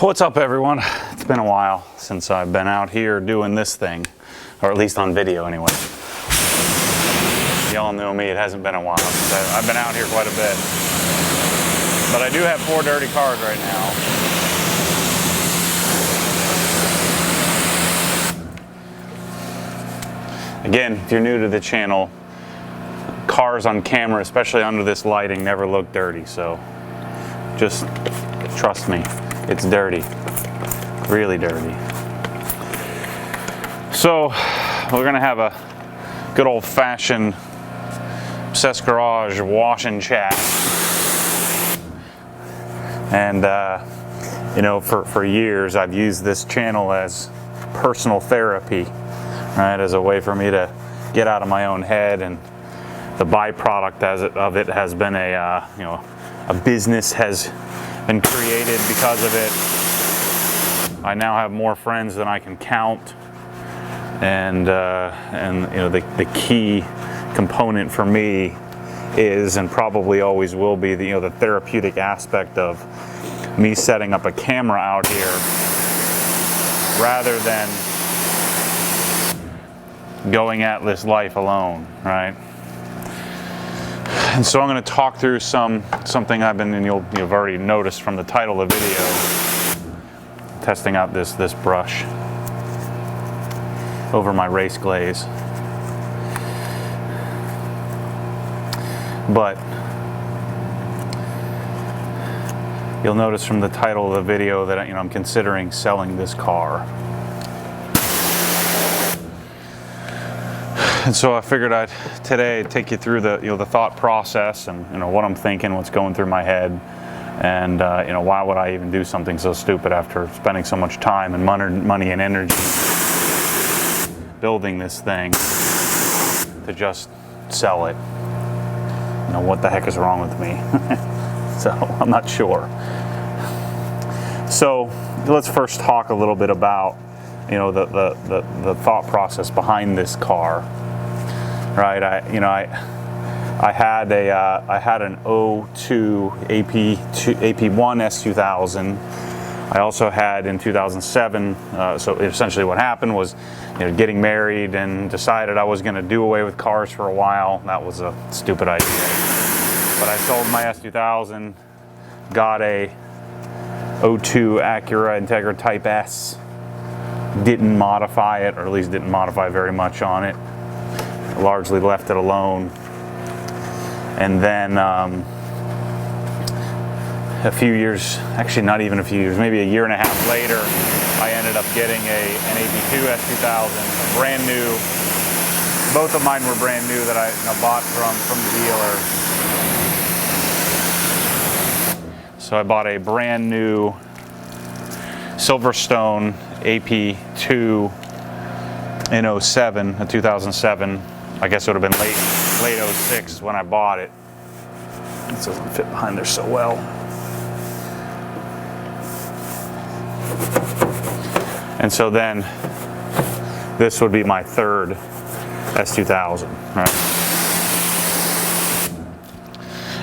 What's up, everyone? It's been a while since I've been out here doing this thing, or at least on video anyway. Y'all know me, it hasn't been a while since I've been out here quite a bit. But I do have 4 dirty cars right now. Again, if you're new to the channel, cars on camera, especially under this lighting, never look dirty, so just trust me, it's dirty, really dirty. So we're gonna have a good old-fashioned obsessed garage wash and chat. And you know, for years I've used this channel as personal therapy, right, as a way for me to get out of my own head, and the byproduct of it has been a you know, a business has been created because of it. I now have more friends than I can count, and you know, the key component for me is, and probably always will be, the, you know, the therapeutic aspect of me setting up a camera out here rather than going at this life alone, right? And so I'm going to talk through something I've been, and you've already noticed from the title of the video, testing out this brush over my race glaze. But you'll notice from the title of the video that, you know, I'm considering selling this car. And so I figured I'd today take you through the, you know, the thought process, and, you know, what I'm thinking, what's going through my head, and you know, why would I even do something so stupid after spending so much time and money and energy building this thing to just sell it. You know, what the heck is wrong with me? So I'm not sure. So let's first talk a little bit about, you know, the thought process behind this car. Right, I had an 02 AP1 S2000. I also had in 2007. So essentially, what happened was, you know, getting married and decided I was going to do away with cars for a while. That was a stupid idea. But I sold my S2000, got a 02 Acura Integra Type S. Didn't modify it, or at least didn't modify very much on it. Largely left it alone. And then a few years, actually not even a few years, maybe a year and a half later, I ended up getting an AP2 S2000, brand new. Both of mine were brand new that I bought from the dealer. So I bought a brand new Silverstone AP2 in 2007. I guess it would have been late 06 when I bought it. This doesn't fit behind there so well. And so then this would be my third S2000, right?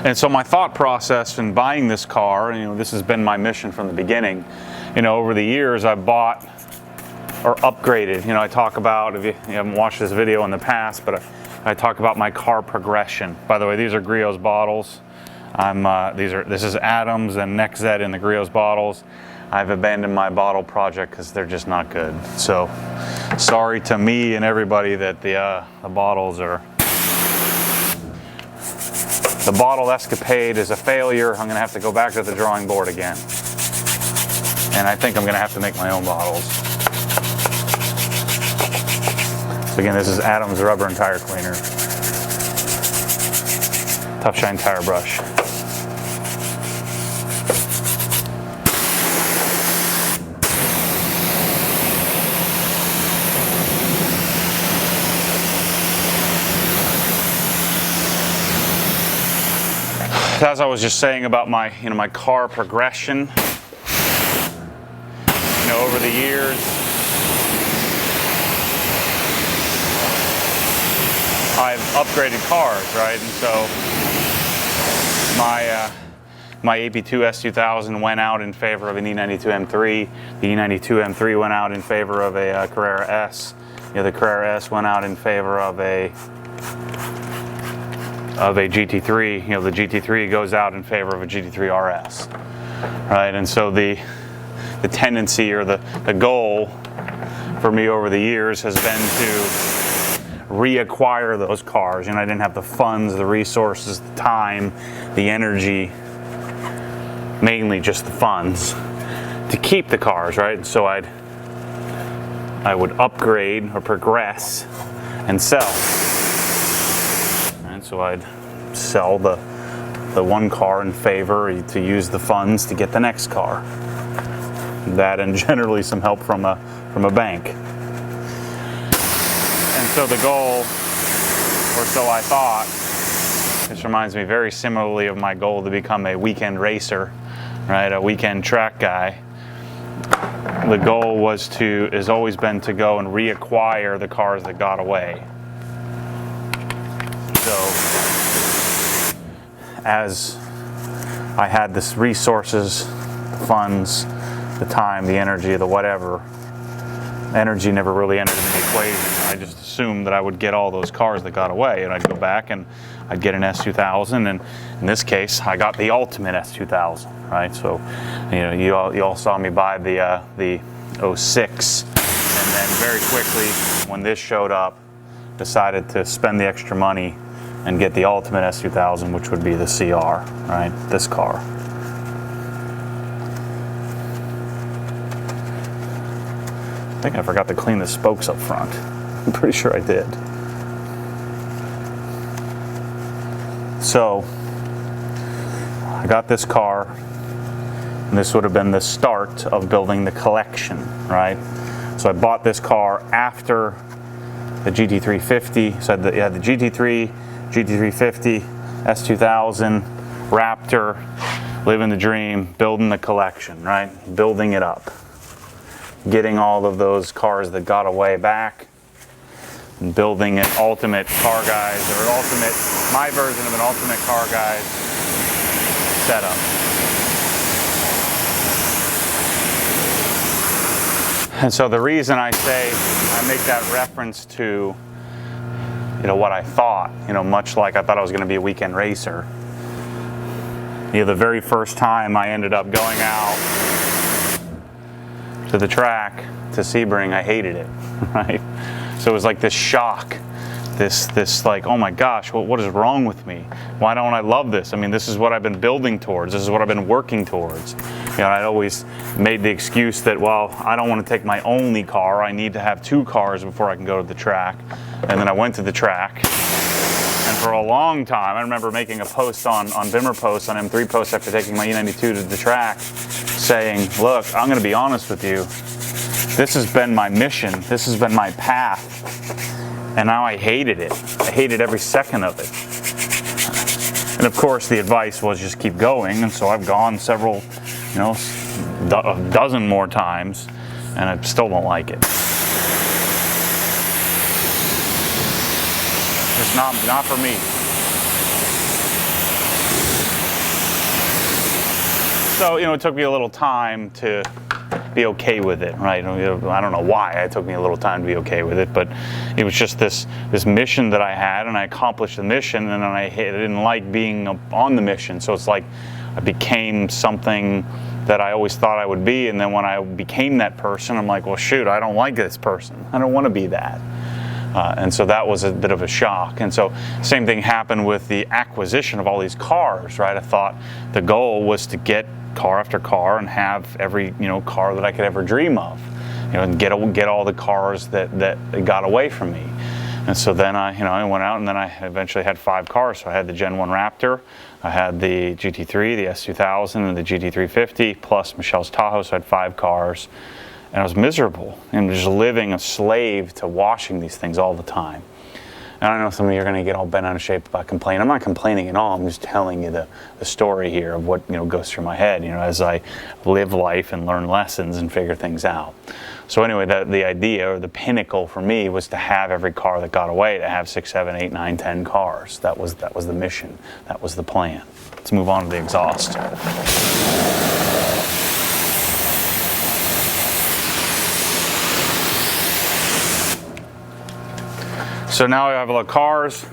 And so my thought process in buying this car, you know, this has been my mission from the beginning. You know, over the years I've bought or upgraded. You know, I talk about, if you haven't watched this video in the past, but I talk about my car progression. By the way, these are Griot's bottles. This is Adams and Nexzet in the Griot's bottles. I've abandoned my bottle project because they're just not good. So sorry to me and everybody that the bottles are. The bottle escapade is a failure. I'm gonna have to go back to the drawing board again. And I think I'm gonna have to make my own bottles. So again, this is Adams Rubber and Tire Cleaner. Tough Shine Tire Brush. As I was just saying about my, you know, my car progression, you know, over the years, I've upgraded cars, right? And so my my AP2 S2000 went out in favor of an E92 M3. The E92 M3 went out in favor of a Carrera S. The Carrera S went out in favor of a GT3. The GT3 goes out in favor of a GT3 RS, right? And so the tendency or the goal for me over the years has been to reacquire those cars. I didn't have the funds, the resources, the time, the energy, mainly just the funds, to keep the cars, right? And so I would upgrade or progress and sell. And so I'd sell the one car in favor to use the funds to get the next car. That and generally some help from a bank. And so the goal, or so I thought, this reminds me very similarly of my goal to become a weekend racer, right? A weekend track guy. The goal has always been to go and reacquire the cars that got away. So as I had this resources, funds, the time, the energy, the whatever, energy never really entered in the equation. I just assumed that I would get all those cars that got away, and I'd go back and I'd get an S2000, and in this case I got the ultimate S2000, right? So you all saw me buy the 06, and then very quickly when this showed up decided to spend the extra money and get the ultimate S2000, which would be the CR, right? This car. I think I forgot to clean the spokes up front. I'm pretty sure I did. So I got this car, and this would have been the start of building the collection, right? So I bought this car after the GT350. So I had the GT3, GT350, S2000, Raptor, living the dream, building the collection, right? Building it up. Getting all of those cars that got away back, and building an ultimate car guys, or my version of an ultimate car guys setup. And so the reason I make that reference to, what I thought, much like I thought I was going to be a weekend racer. The very first time I ended up going out to the track to Sebring, I hated it, right? So it was like this shock, this like, oh my gosh, what is wrong with me? Why don't I love this? I mean, this is what I've been building towards. This is what I've been working towards. I'd always made the excuse that, well, I don't want to take my only car. I need to have two cars before I can go to the track. And then I went to the track. And for a long time, I remember making a post on Bimmer posts, on M3 posts after taking my E92 to the track, saying, look, I'm going to be honest with you. This has been my mission. This has been my path. And now I hated it. I hated every second of it. And of course, the advice was just keep going. And so I've gone several, a dozen more times, and I still don't like it. It's not for me. So, it took me a little time to be okay with it, right? I don't know why it took me a little time to be okay with it, but it was just this mission that I had, and I accomplished the mission, and then I didn't like being on the mission. So it's like I became something that I always thought I would be, and then when I became that person, I'm like, well, shoot, I don't like this person. I don't want to be that. And so that was a bit of a shock. And so same thing happened with the acquisition of all these cars, right? I thought the goal was to get car after car and have every car that I could ever dream of, and get all the cars that got away from me. And so then I went out, and then I eventually had 5 cars. So I had the Gen 1 Raptor, I had the GT3, the S2000, and the GT350, plus Michel's Tahoe. So I had 5 cars. And I was miserable and just living a slave to washing these things all the time. I know some of you are going to get all bent out of shape about complaining. I'm not complaining at all. I'm just telling you the story here of what goes through my head, as I live life and learn lessons and figure things out. So anyway, the idea or the pinnacle for me was to have every car that got away, to have 6, 7, 8, 9, 10 cars. That was the mission. That was the plan. Let's move on to the exhaust. So now I have a lot of cars,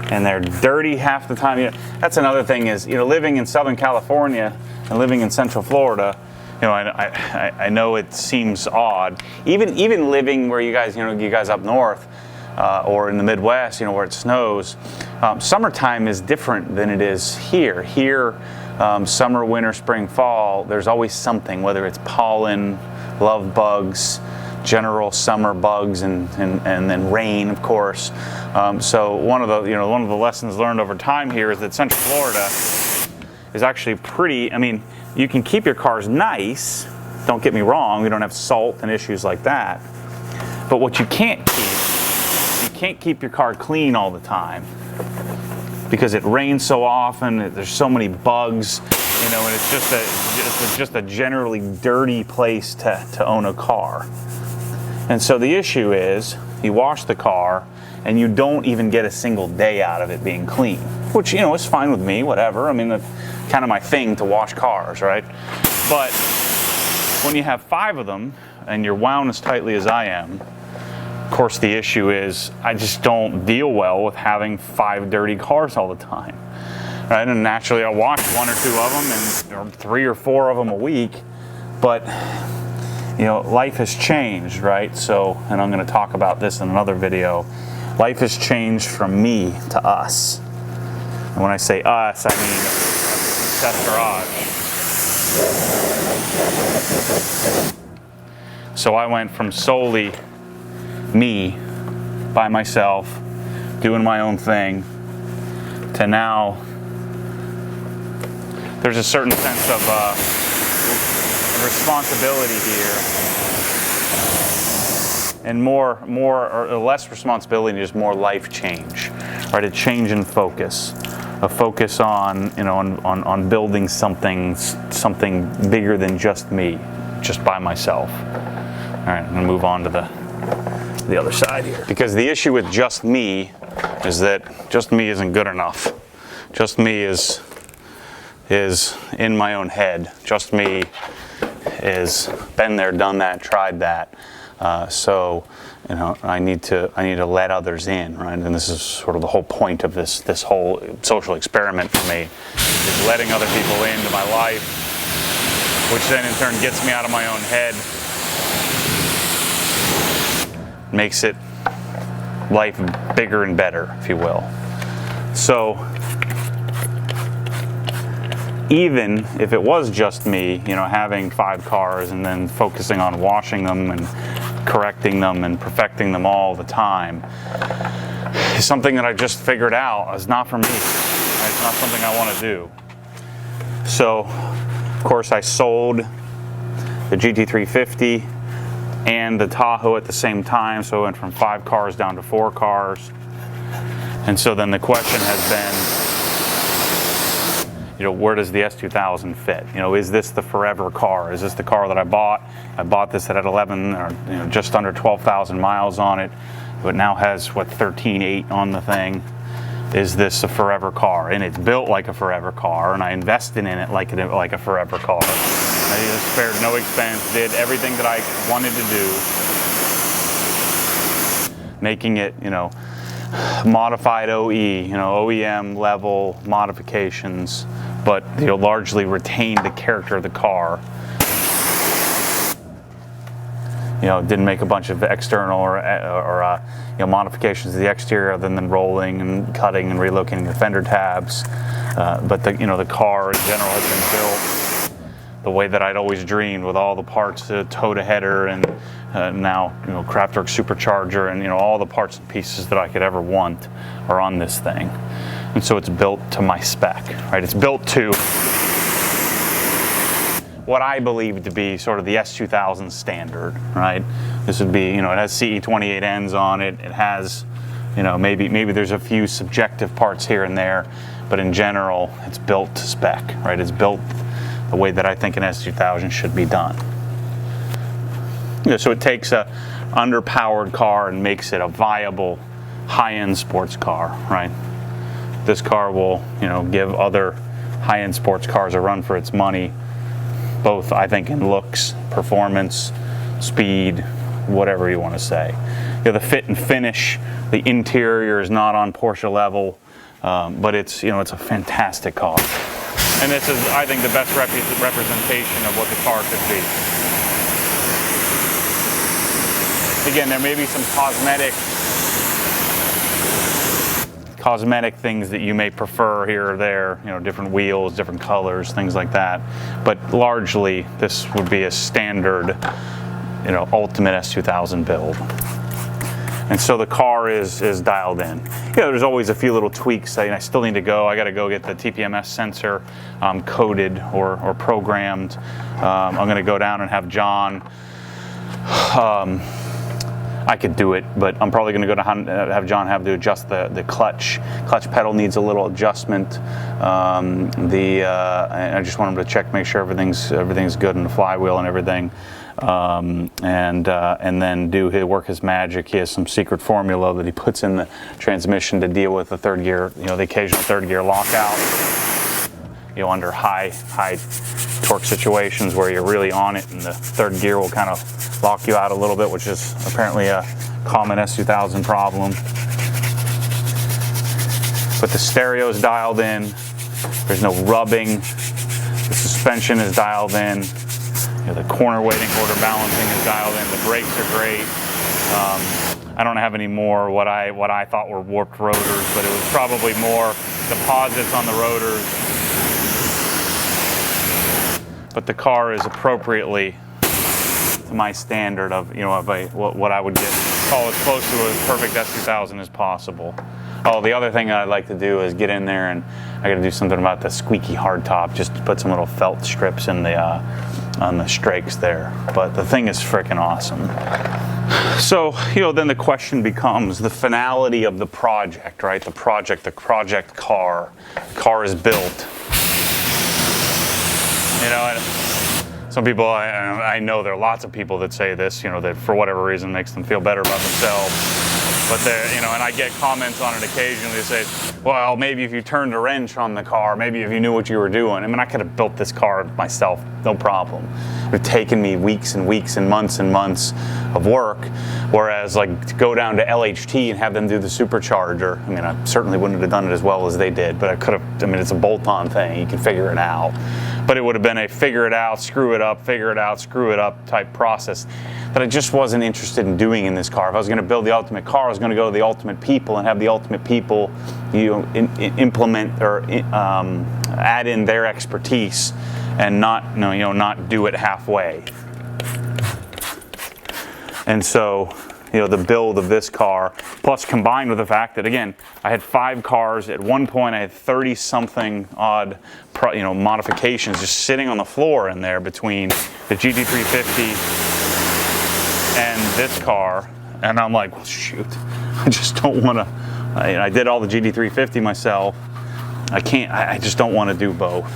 and they're dirty half the time. That's another thing is, living in Southern California and living in Central Florida, I know it seems odd. Even living where you guys up north or in the Midwest, where it snows, summertime is different than it is here. Here, summer, winter, spring, fall, there's always something, whether it's pollen, love bugs, general summer bugs, and then rain, of course. So one of the lessons learned over time here is that Central Florida is actually pretty. I mean, you can keep your cars nice. Don't get me wrong. We don't have salt and issues like that. But what you can't keep your car clean all the time because it rains so often. There's so many bugs, and it's just a generally dirty place to own a car. And so the issue is, you wash the car and you don't even get a single day out of it being clean, which, is fine with me, whatever. I mean, that's kind of my thing to wash cars, right? But when you have 5 of them and you're wound as tightly as I am, of course the issue is I just don't deal well with having 5 dirty cars all the time, right? And naturally I'll wash 1 or 2 of them or 3 or 4 of them a week, but life has changed, right? So, and I'm going to talk about this in another video. Life has changed from me to us. And when I say us, I mean Seth Garage. So I went from solely me, by myself, doing my own thing, to now there's a certain sense of responsibility here, and more or less responsibility, just more life change, right? A change in focus, a focus on on building something bigger than just me, just by myself. All right, I'm gonna move on to the other side here, because the issue with just me is that just me isn't good enough. Just me is in my own head. Just me is been there, done that, tried that. So I need to let others in, right? And this is sort of the whole point of this whole social experiment for me, is letting other people into my life, which then in turn gets me out of my own head, makes it life bigger and better, if you will. So even if it was just me, having 5 cars and then focusing on washing them and correcting them and perfecting them all the time, is something that I just figured out is not for me. It's not something I want to do. So, of course, I sold the GT350 and the Tahoe at the same time, so I went from 5 cars down to 4 cars. And so then the question has been, where does the S2000 fit? Is this the forever car? Is this the car that I bought? I bought this at 11 or just under 12,000 miles on it. It now has 13.8 on the thing. Is this a forever car? And it's built like a forever car, and I invested in it like a forever car. I just spared no expense, did everything that I wanted to do, making it, modified OE, OEM level modifications, but largely retained the character of the car. Didn't make a bunch of external or modifications to the exterior other than rolling and cutting and relocating the fender tabs. But the car in general has been built the way that I'd always dreamed, with all the parts, Toda Header and now Kraftwerks supercharger, and all the parts and pieces that I could ever want are on this thing. And so it's built to my spec, right? It's built to what I believe to be sort of the S2000 standard, right? This would be, it has CE28 ends on it. It has You know, maybe there's a few subjective parts here and there, but in general, it's built to spec, right? It's built the way that I think an S2000 should be done. You know, so it takes a underpowered car and makes it a viable high-end sports car, right? This car will, you know, give other high-end sports cars a run for its money, both I think in looks, performance, speed, whatever you want to say. You know, the fit and finish, the interior is not on Porsche level, but it's, you know, it's a fantastic car. And this is, I think, the best representation of what the car could be. Again, there may be some cosmetic things that you may prefer here or there, you know, different wheels, different colors, things like that. But largely, this would be a standard, you know, ultimate S2000 build. And so the car is dialed in. You know, there's always a few little tweaks. I still need to go. I got to go get the TPMS sensor coded or programmed. I'm going to go down and have John. I could do it, but I'm probably going to go to have John have to adjust the clutch. Clutch pedal needs a little adjustment. And I just want him to check, make sure everything's good in the flywheel and everything. And then work his magic. He has some secret formula that he puts in the transmission to deal with the third gear, you know, the occasional third gear lockout. You know, under high torque situations where you're really on it and the third gear will kind of lock you out a little bit, which is apparently a common S2000 problem. But the stereo is dialed in. There's no rubbing. The suspension is dialed in. You know, the corner weighting, quarter balancing is dialed in. The brakes are great. I don't have any more what I thought were warped rotors, but it was probably more deposits on the rotors. But the car is appropriately to my standard of, you know, what I would call as close to a perfect S2000 as possible. Oh, the other thing I'd like to do is get in there, and I got to do something about the squeaky hardtop. Just to put some little felt strips in the on the strakes there. But the thing is freaking awesome. So, you know, then the question becomes the finality of the project, right? The project car. Car is built. You know, and some people, I know there are lots of people that say this, you know, that for whatever reason makes them feel better about themselves. But you know, and I get comments on it occasionally that say, well, maybe if you turned a wrench on the car, maybe if you knew what you were doing. I mean, I could have built this car myself, no problem. It would have taken me weeks and weeks and months of work. Whereas, like, to go down to LHT and have them do the supercharger, I mean, I certainly wouldn't have done it as well as they did, but I could have, I mean, it's a bolt-on thing. You can figure it out. But it would have been a figure it out, screw it up, figure it out, screw it up type process that I just wasn't interested in doing in this car. If I was going to build the ultimate car, I was going to go to the ultimate people and have the ultimate people, you know, implement or add in their expertise and not, you know, not do it halfway. And so, you know, the build of this car, plus combined with the fact that, again, I had 5 cars. At one point, I had 30-something odd, you know, modifications just sitting on the floor in there between the GT350 and this car. And I'm like, well, shoot, I just don't want to. I did all the GT350 myself. I just don't want to do both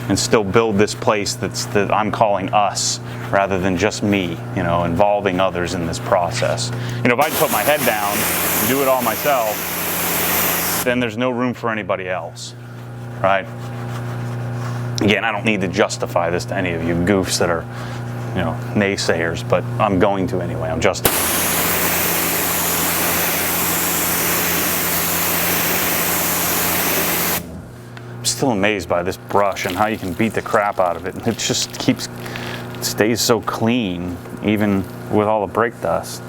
and still build this place that I'm calling us rather than just me, you know, involving others in this process. You know, if I put my head down and do it all myself, then there's no room for anybody else, right? Again, I don't need to justify this to any of you goofs that are, you know, naysayers, but I'm going to anyway. I'm justifying. I'm still amazed by this brush and how you can beat the crap out of it. It just stays so clean, even with all the brake dust.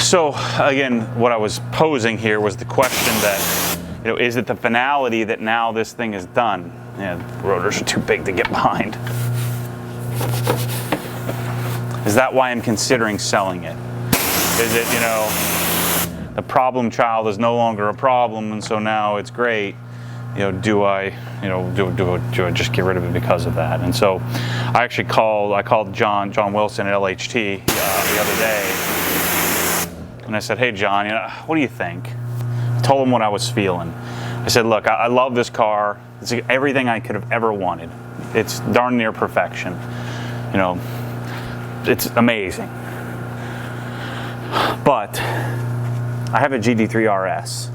So again, what I was posing here was the question that, you know, is it the finality that now this thing is done? Yeah, the rotors are too big to get behind. Is that why I'm considering selling it? Is it, you know, the problem child is no longer a problem, and so now it's great? do I just get rid of it because of that? And so I actually called John Wilson at LHT the other day, and I said, hey John, what do you think? I told him what I was feeling. I said, look, I love this car. It's everything I could have ever wanted. It's darn near perfection. It's amazing. But I have a GT3 RS.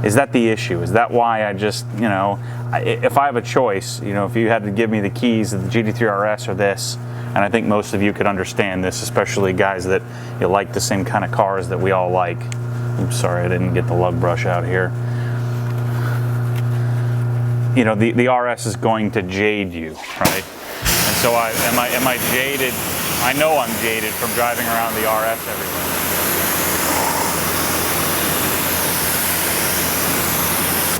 Is that the issue? Is that why I just, if I have a choice, if you had to give me the keys of the GT3 RS or this, and I think most of you could understand this, especially guys that like the same kind of cars that we all like. I'm sorry, I didn't get the lug brush out here. The RS is going to jade you, right? And so am I jaded? I know I'm jaded from driving around the RS everywhere.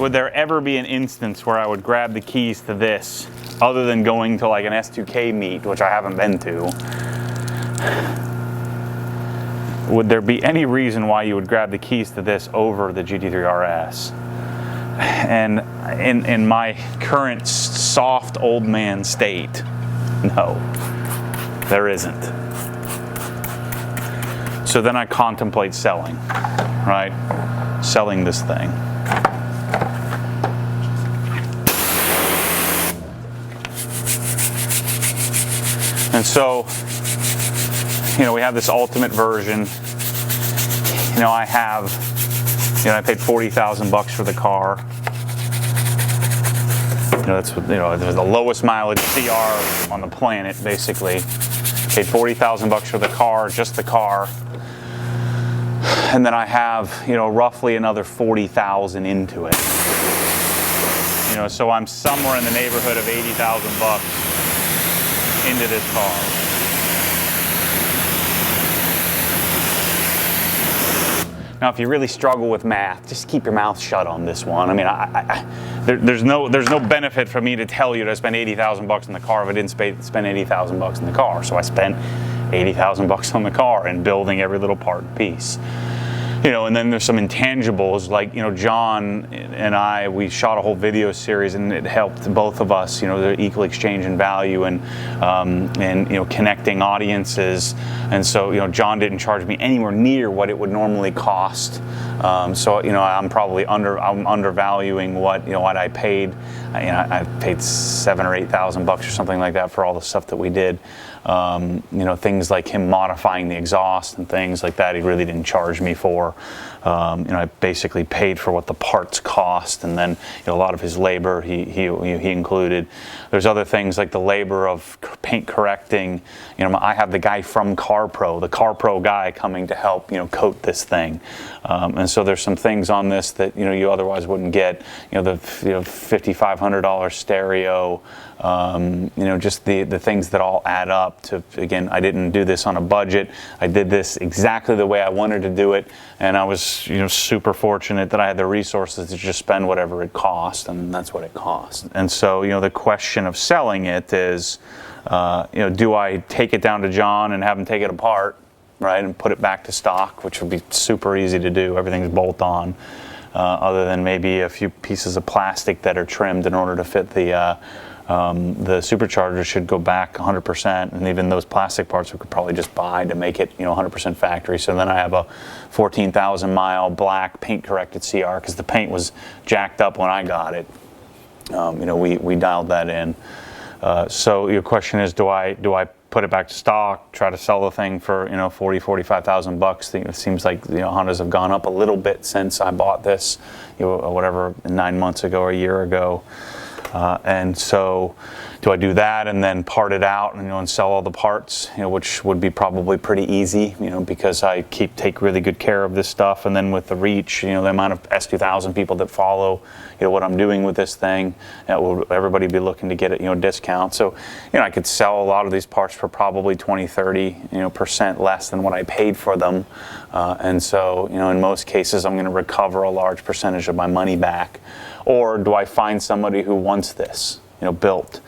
Would there ever be an instance where I would grab the keys to this, other than going to like an S2K meet, which I haven't been to? Would there be any reason why you would grab the keys to this over the GT3 RS? And in my current soft old man state, no, there isn't. So then I contemplate selling, right? Selling this thing. And so, we have this ultimate version. I paid $40,000 for the car. That's the lowest mileage CR on the planet, basically. Paid $40,000 for the car, just the car. And then I have, roughly another $40,000 into it. So I'm somewhere in the neighborhood of $80,000 into this car. Now, if you really struggle with math, just keep your mouth shut on this one. There's no benefit for me to tell you to spend $80,000 in the car if I didn't spend $80,000 in the car. So I spent $80,000 on the car and building every little part and piece. And then there's some intangibles, like, John and I, we shot a whole video series, and it helped both of us, the equal exchange in value and connecting audiences. And so, John didn't charge me anywhere near what it would normally cost. So, I'm probably undervaluing what I paid. I paid $7,000 or $8,000 or something like that for all the stuff that we did. Things like him modifying the exhaust and things like that, he really didn't charge me for. I basically paid for what the parts cost, and then a lot of his labor he included. There's other things like the labor of paint correcting. I have the guy from CarPro, the CarPro guy, coming to help coat this thing, and so there's some things on this that you otherwise wouldn't get. The $5,500 stereo. Just the things that all add up to, again, I didn't do this on a budget. I did this exactly the way I wanted to do it, and I was super fortunate that I had the resources to just spend whatever it cost, and that's what it cost. And so the question of selling it is, do I take it down to John and have him take it apart, right, and put it back to stock, which would be super easy to do. Everything's bolt on. Other than maybe a few pieces of plastic that are trimmed in order to fit the supercharger should go back 100%, and even those plastic parts we could probably just buy to make it 100% factory. So then I have a 14,000 mile black paint corrected CR, because the paint was jacked up when I got it. We dialed that in. So your question is, do I put it back to stock, try to sell the thing for $45,000? It seems like Hondas have gone up a little bit since I bought this, whatever, 9 months ago or a year ago. And so do I do that and then part it out and sell all the parts, which would be probably pretty easy, because I take really good care of this stuff. And then with the reach, the amount of S2000 people that follow, what I'm doing with this thing, will everybody be looking to get it, discount. So, I could sell a lot of these parts for probably 20-30% less than what I paid for them. And so, in most cases, I'm going to recover a large percentage of my money back. Or do I find somebody who wants this, built?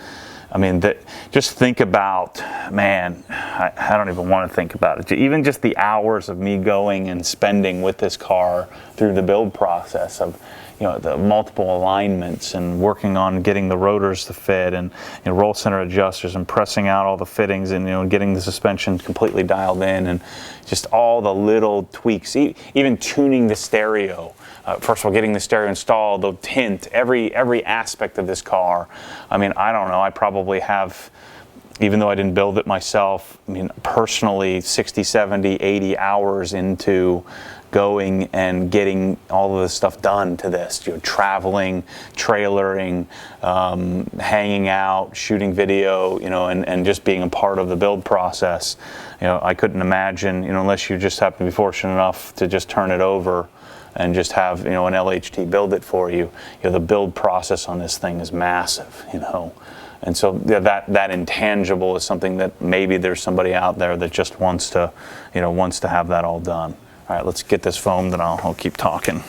Just think about, man, I don't even want to think about it. Even just the hours of me going and spending with this car through the build process of, the multiple alignments and working on getting the rotors to fit, and roll center adjusters, and pressing out all the fittings, and getting the suspension completely dialed in, and just all the little tweaks, even tuning the stereo. First of all, getting the stereo installed, the tint, every aspect of this car. I mean, I don't know, I probably have, even though I didn't build it myself, I mean, personally, 60, 70, 80 hours into going and getting all of this stuff done to this, traveling, trailering, hanging out, shooting video, and just being a part of the build process. I couldn't imagine, unless you just happen to be fortunate enough to just turn it over and just have, an LHT build it for you. The build process on this thing is massive, And so that intangible is something that maybe there's somebody out there that just wants to have that all done. All right, let's get this foamed, and I'll keep talking.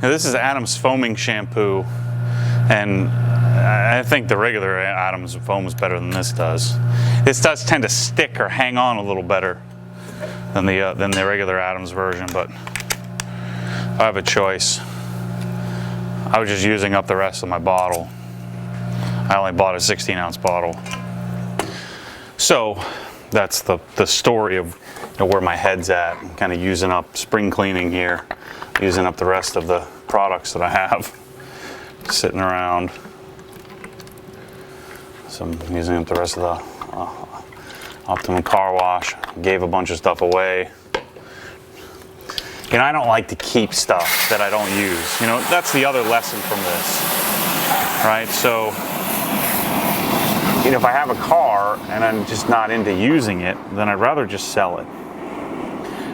Now, this is Adams foaming shampoo, and I think the regular Adams foams better than this does. This does tend to stick or hang on a little better than the regular Adams version, but I have a choice. I was just using up the rest of my bottle. I only bought a 16-ounce bottle. So that's the story of where my head's at. I'm kind of using up spring cleaning here, using up the rest of the products that I have sitting around. So I'm using up the rest of the Optimum car wash. Gave a bunch of stuff away. I don't like to keep stuff that I don't use. That's the other lesson from this, right? So, if I have a car and I'm just not into using it, then I'd rather just sell it.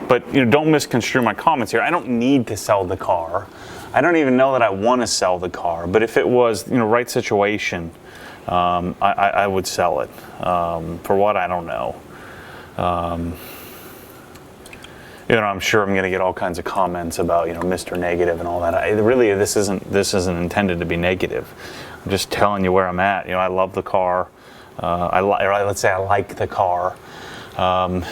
But don't misconstrue my comments here. I don't need to sell the car. I don't even know that I want to sell the car. But if it was, right situation, I would sell it. For what, I don't know. I'm sure I'm going to get all kinds of comments about, Mr. Negative and all that. Really, this isn't intended to be negative. I'm just telling you where I'm at. I love the car. Let's say I like the car.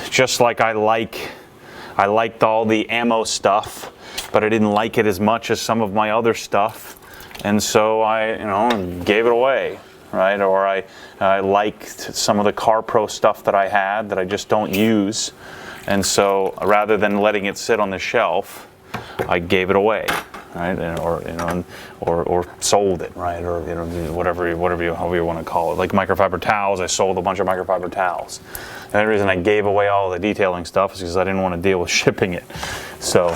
Just like I liked all the ammo stuff, but I didn't like it as much as some of my other stuff, and so I, gave it away, right? Or I liked some of the CarPro stuff that I had that I just don't use, and so rather than letting it sit on the shelf, I gave it away, right? Or sold it, right? Or however you want to call it. Like microfiber towels, I sold a bunch of microfiber towels. And the reason I gave away all the detailing stuff is because I didn't want to deal with shipping it. So,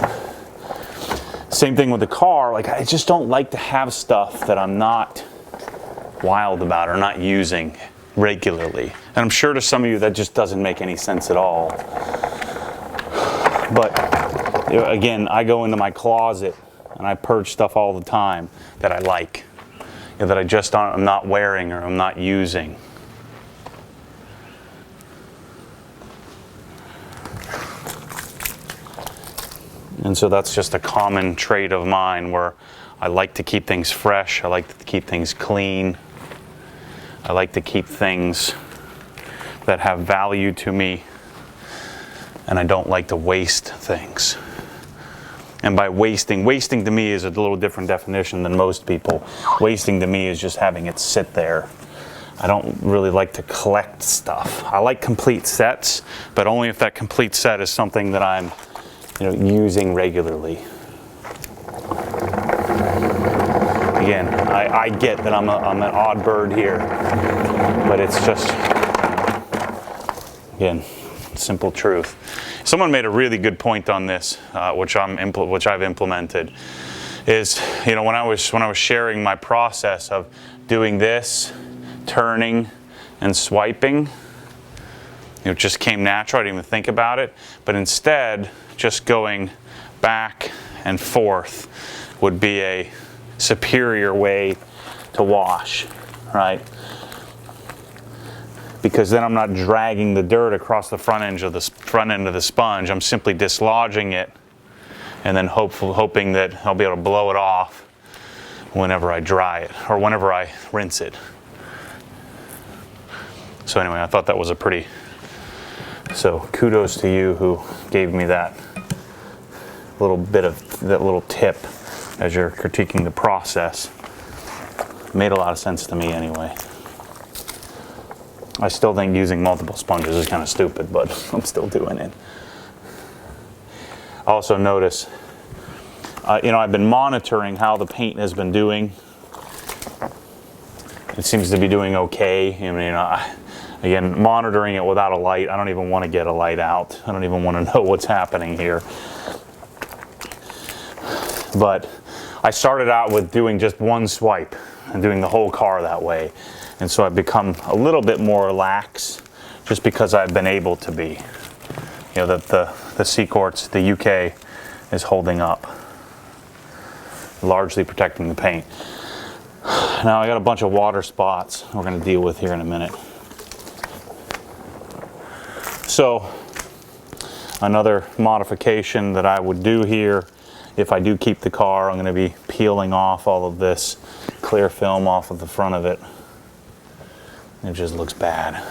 same thing with the car. I just don't like to have stuff that I'm not wild about or not using regularly. And I'm sure to some of you that just doesn't make any sense at all. But again, I go into my closet and I purge stuff all the time that I like, that I'm not wearing or I'm not using. And so that's just a common trait of mine, where I like to keep things fresh, I like to keep things clean, I like to keep things that have value to me, and I don't like to waste things. And by wasting to me is a little different definition than most people. Wasting to me is just having it sit there. I don't really like to collect stuff. I like complete sets, but only if that complete set is something that I'm using regularly. Again, I get that I'm an odd bird here, but it's just, again, simple truth. Someone made a really good point on this, which I've implemented, is, you know, when I was sharing my process of doing this, turning and swiping, it just came natural. I didn't even think about it. But instead, just going back and forth would be a superior way to wash, right? Because then I'm not dragging the dirt across the front end of the sponge. I'm simply dislodging it and then hoping that I'll be able to blow it off whenever I dry it or whenever I rinse it. So anyway, I thought that was a pretty, so kudos to you who gave me that little bit of, that little tip as you're critiquing the process. Made a lot of sense to me anyway. I still think using multiple sponges is kind of stupid, but I'm still doing it. Also notice, you know, I've been monitoring how the paint has been doing. It seems to be doing okay. I mean, again, monitoring it without a light, I don't even want to get a light out. I don't even want to know what's happening here. But I started out with doing just one swipe and doing the whole car that way. And so I've become a little bit more lax just because I've been able to be. You know, that the C-Quartz, the UK, is holding up, largely protecting the paint. Now I got a bunch of water spots we're going to deal with here in a minute. So another modification that I would do here, if I do keep the car, I'm going to be peeling off all of this clear film off of the front of it. It just looks bad.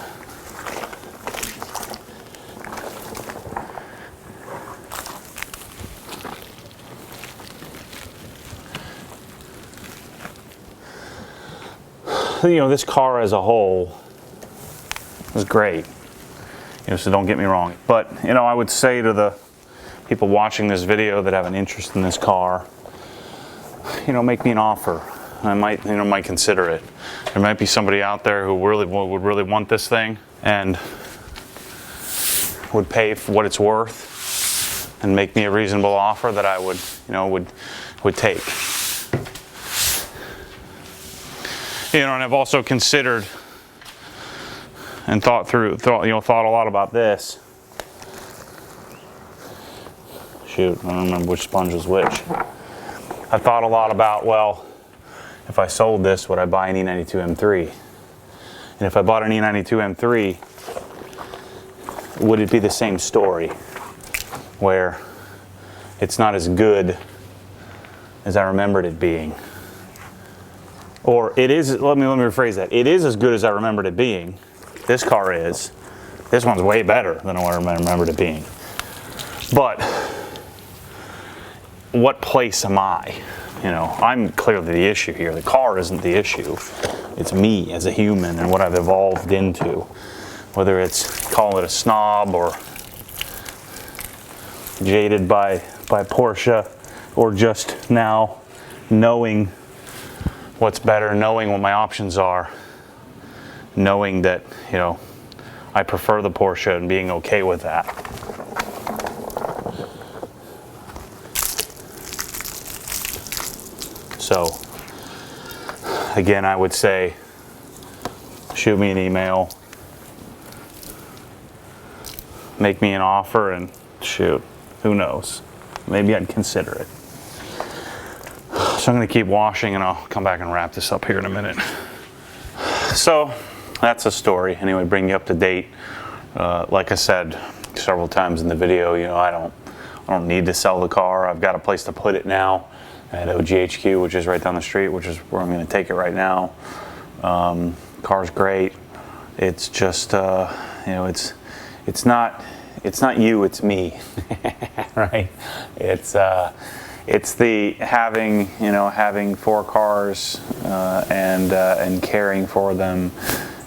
You know, this car as a whole is great. You know, so don't get me wrong. But, you know, I would say to the people watching this video that have an interest in this car, you know, make me an offer. I might, you know, might consider it. There might be somebody out there who would really want this thing and would pay for what it's worth and make me a reasonable offer that I would, you know, would take. You know, and I've also considered and thought a lot about this. Shoot, I don't remember which sponge was which. I thought a lot about, well, if I sold this, would I buy an E92 M3? And if I bought an E92 M3, would it be the same story where it's not as good as I remembered it being? Or it is, let me rephrase that. It is as good as I remembered it being. This car is. This one's way better than what I remembered it being. But what place am I? You know, I'm clearly the issue here. The car isn't the issue. It's me as a human and what I've evolved into. Whether it's, call it a snob or jaded by Porsche, or just now knowing what's better, knowing what my options are, knowing that, you know, I prefer the Porsche and being okay with that. So, again, I would say, shoot me an email, make me an offer, and shoot, who knows? Maybe I'd consider it. So I'm going to keep washing and I'll come back and wrap this up here in a minute. So that's a story. Anyway, bring you up to date. Like I said several times in the video, you know, I don't need to sell the car. I've got a place to put it now at OGHQ, which is right down the street, which is where I'm going to take it right now. Car's great. It's just, you know, it's not you, it's me, right? It's the having four cars and caring for them,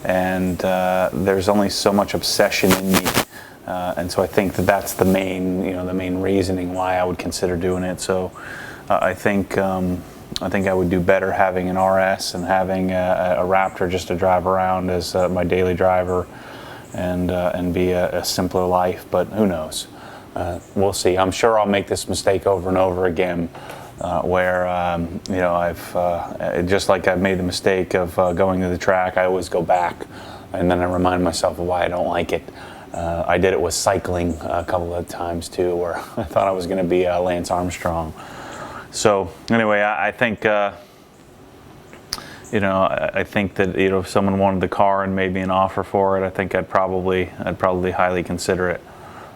and there's only so much obsession in me, and so I think that's the main reasoning why I would consider doing it. So I think I would do better having an RS and having a Raptor just to drive around as my daily driver, and be a simpler life. But who knows? We'll see. I'm sure I'll make this mistake over and over again, where you know, I've just like I've made the mistake of going to the track, I always go back and then I remind myself of why I don't like it. I did it with cycling a couple of times too, where I thought I was going to be Lance Armstrong. So anyway, I think you know, I think that, you know, if someone wanted the car and made me an offer for it, I think I'd probably highly consider it.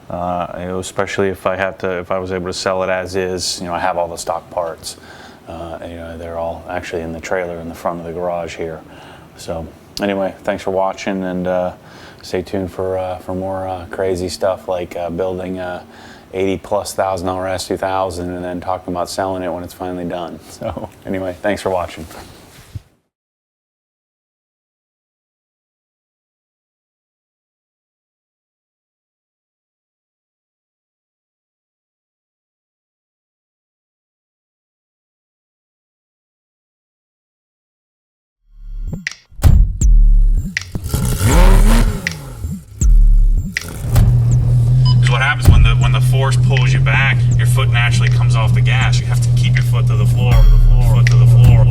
You know, especially if I was able to sell it as is. You know, I have all the stock parts. You know, they're all actually in the trailer in the front of the garage here. So anyway, thanks for watching, and stay tuned for more crazy stuff like building a $80,000+ S2000 and then talking about selling it when it's finally done. So anyway, thanks for watching. What happens when the force pulls you back, your foot naturally comes off the gas. You have to keep your foot to the floor, foot to the floor.